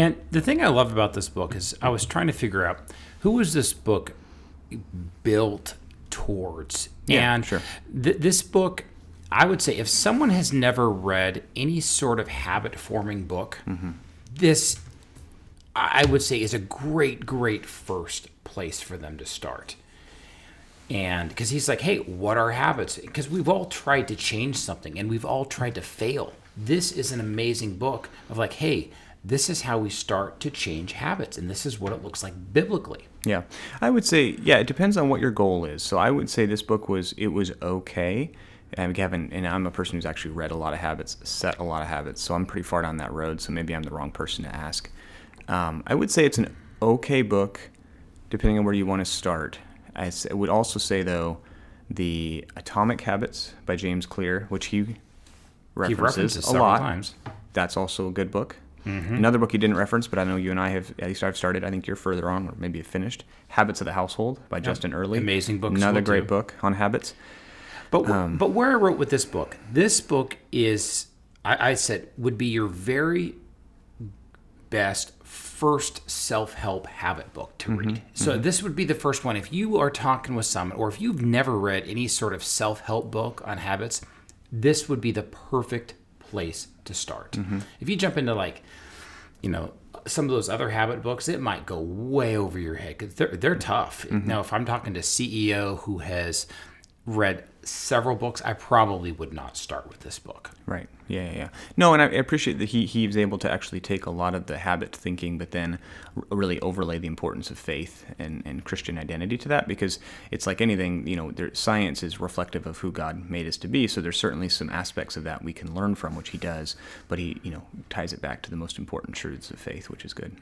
And the thing I love about this book is I was trying to figure out who was this book built towards. Yeah, And sure. This book, I would say, if someone has never read any sort of habit-forming book, this, I would say, is a great, great first place for them to start. And because he's like, hey, what are habits? Because we've all tried to change something and we've all tried to fail. This is an amazing book of like, hey, this is how we start to change habits, and this is what it looks like biblically. Yeah, I would say, yeah, it depends on what your goal is. So I would say this book was okay. And Gavin, and I'm a person who's actually read a lot of habits, set a lot of habits, so I'm pretty far down that road. So maybe I'm the wrong person to ask. I would say it's an okay book, depending on where you want to start. I would also say though, the Atomic Habits by James Clear, which he references a several lot. times. That's also a good book. Another book you didn't reference, but I know you and I have, at least I've started, I think you're further on, or maybe you've finished, Habits of the Household by Justin Earley. Amazing book. Another great book on habits. But where I wrote with this book is, I said, would be your very best first self-help habit book to read. So this would be the first one. If you are talking with someone, or if you've never read any sort of self-help book on habits, this would be the perfect place to start. If you jump into some of those other habit books, it might go way over your head because they're tough. Now, if I'm talking to a CEO who has read several books, I probably would not start with this book. Right. Yeah. No, and I appreciate that he was able to actually take a lot of the habit thinking, but then really overlay the importance of faith and Christian identity to that, because it's like anything, science is reflective of who God made us to be. So there's certainly some aspects of that we can learn from, which he does, but he, ties it back to the most important truths of faith, which is good.